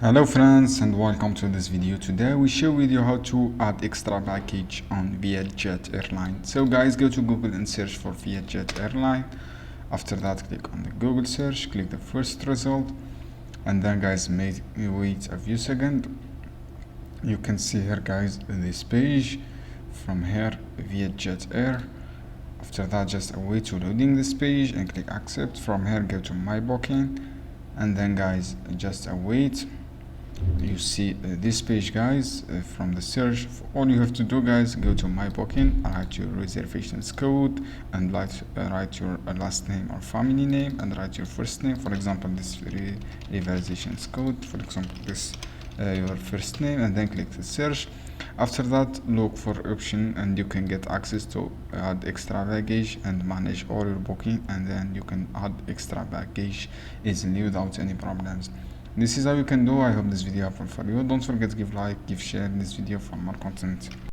Hello friends and welcome to this video. Today we share with you how to add extra package on Vietjet airline. So guys, go to Google and search for Vietjet airline. After that, click on the Google search, click the first result, and then guys wait a few seconds. You can see here guys this page from here, Vietjet Air. After that, just await to loading this page and click accept. From here, go to my booking, and then guys just await. You see this page guys from the search. All you have to do guys, go to my booking, write your reservations code, and write your last name or family name, and write your first name. For example, this reservations code, for example this your first name, and then click the search. After that, look for option and you can get access to add extra baggage and manage all your booking, and then you can add extra baggage easily without any problems. This is how you can do. I hope this video helpful for you. Don't forget to give like, give share this video for more content.